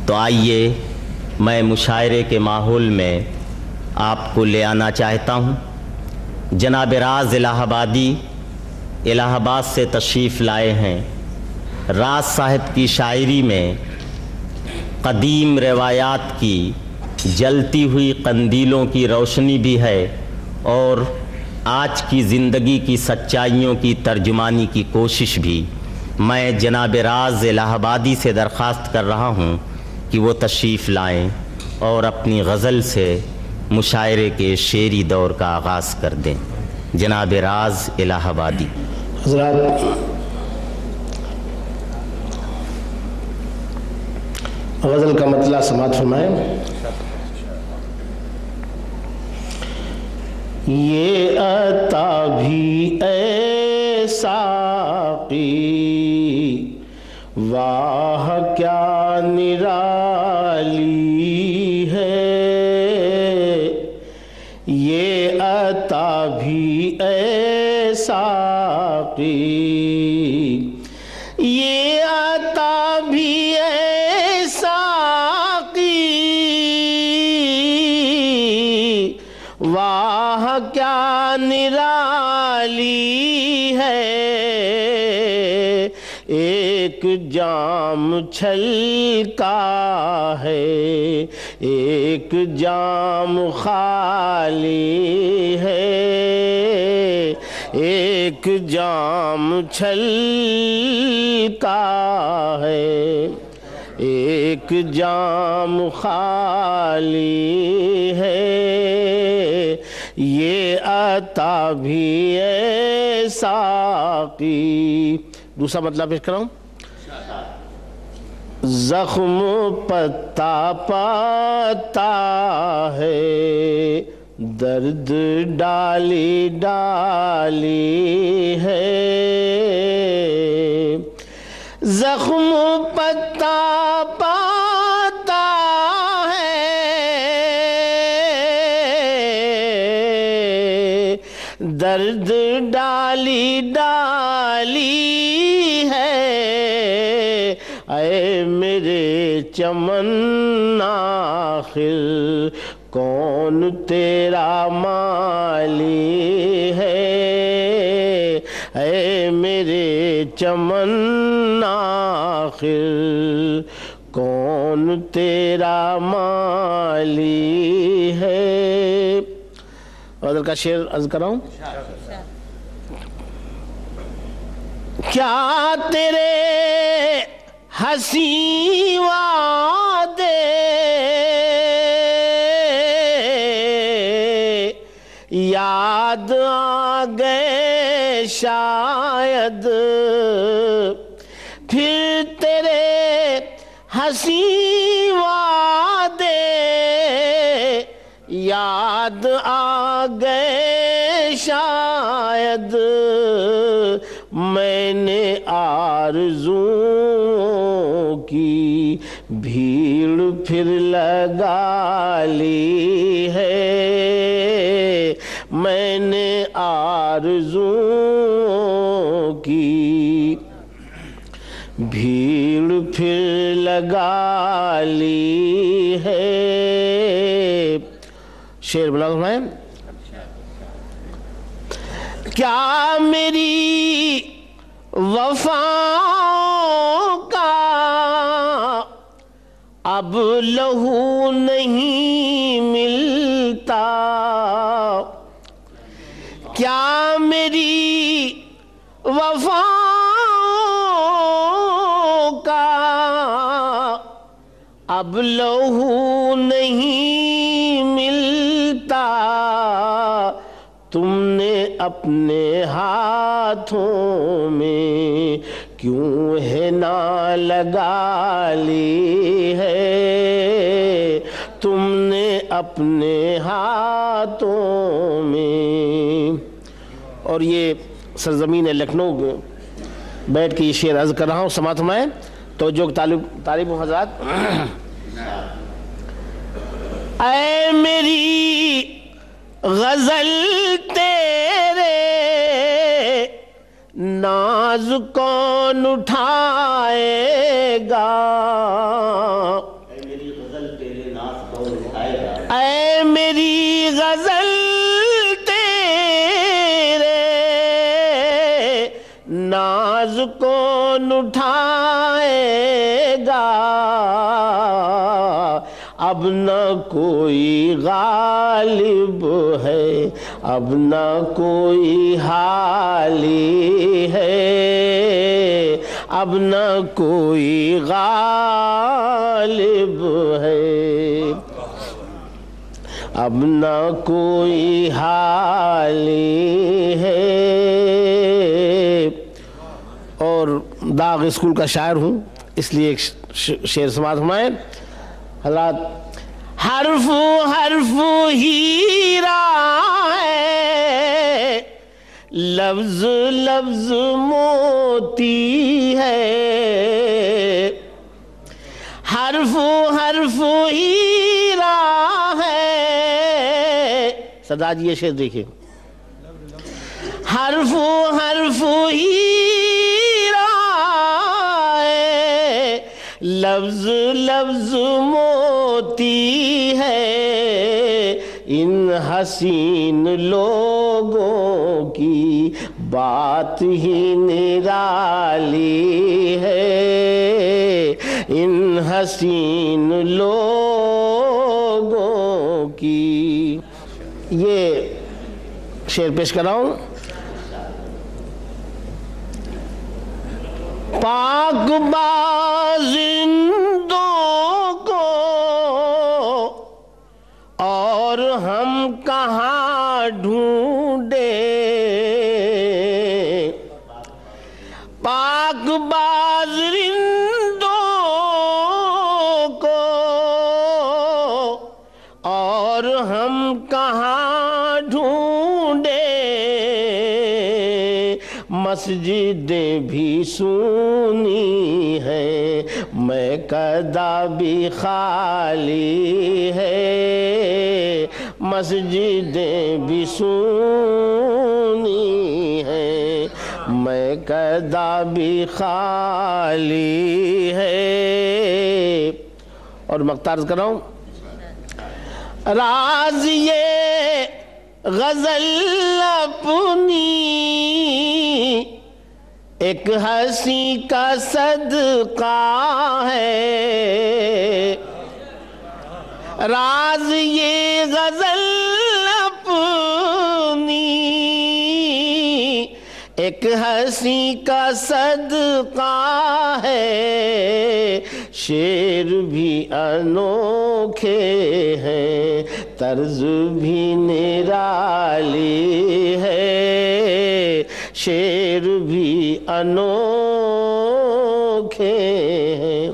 تو آئیے میں مشاعرے کے ماحول میں آپ کو لے آنا چاہتا ہوں۔ جناب راز الہ آبادی الہ آباد سے تشریف لائے ہیں۔ راز صاحب کی شاعری میں قدیم روایات کی جلتی ہوئی قندیلوں کی روشنی بھی ہے اور آج کی زندگی کی سچائیوں کی ترجمانی کی کوشش بھی۔ میں جناب راز الہ آبادی سے درخواست کر رہا ہوں کہ وہ تشریف لائیں اور اپنی غزل سے مشاعرے کے شعری دور کا آغاز کر دیں۔ جناب راز الہ آبادی۔ حضرات، غزل کا مطلع سماعت فرمائیں۔ یہ عطا بھی اے ساقی واہ کیا نرالی ہے، یہ عطا بھی اے ساقی، یہ عطا بھی اے ساقی، واہ کیا نرالی ہے، ایک جام چھلکا ہے ایک جام خالی ہے، ایک جام چھلکا ہے ایک جام خالی ہے، یہ عطا بھی اے ساقی۔ دوسرا مطلب پیش کر رہا ہوں۔ زخم پتا پتا ہے درد ڈالی ڈالی ہے، زخم پتا پتا ہے درد ڈالی ڈالی ہے، اے میرے چمن آخر کون تیرا مالی ہے، اے میرے چمن آخر کون تیرا مالی ہے۔ غزل کا شعر عرض کر رہا ہوں۔ کیا تیرے حسین وعدے یاد آ گئے شاید، پھر تیرے حسین وعدے یاد آ گئے شاید، میں نے آرزوؤں کی بھیڑ پھر لگا لی ہے، میں نے آرزوؤں کی بھیڑ پھر لگا لی ہے۔ شعر بلا سنائیں۔ کیا میری وفاؤں کا اب لہو نہیں ملتا، کیا میری وفاؤں کا اب لہو نہیں ملتا، تم نے اپنے ہاتھوں میں کیوں ہے نہ لگا لی ہے، تم نے اپنے ہاتھوں میں۔ اور یہ سرزمین لکھنؤ میں بیٹھ کے یہ شعر عرض کر رہا ہوں، سماعت فرمائیں۔ توجہ طالب حضرات۔ اے میری غزل تیرے ناز کون اٹھائے گا، کون اٹھائے گا، اب نہ کوئی غالب ہے، اب نہ کوئی حالی ہے، اب نہ کوئی غالب ہے، اب نہ کوئی حالی ہے۔ اور داغ اسکول کا شاعر ہوں، اس لیے ایک شعر سماعت فرمائیں حضرات۔ حرف حرف ہیرا ہے، لفظ لفظ موتی ہے، حرف حرف ہیرا ہے۔ سردار جی یہ شعر دیکھیں، حرف حرف ہیرا ہے، لفظ لفظ موتی ہے، ان حسین لوگوں کی بات ہی نرالی ہے، ان حسین لوگوں کی۔ یہ شعر پیش کر رہا ہوں۔ پاک بازندوں کو اور ہم کہاں ڈھونڈے، پاک بازندوں کو اور ہم کہاں ڈھونڈے، مسجدیں بھی سونی ہیں، میکدہ بھی خالی ہے، مسجدیں بھی سونی ہیں، میکدہ بھی خالی ہے۔ اور مقطع عرض کر رہا ہوں۔ راز یہ غزل اپنی ایک ہنسی کا صدقہ ہے، راز یہ غزل اپنی ایک ہنسی کا صدقہ ہے، شعر بھی انوکھے ہیں، طرز بھی نرالی ہے، شعر بھی انوکھے ہیں۔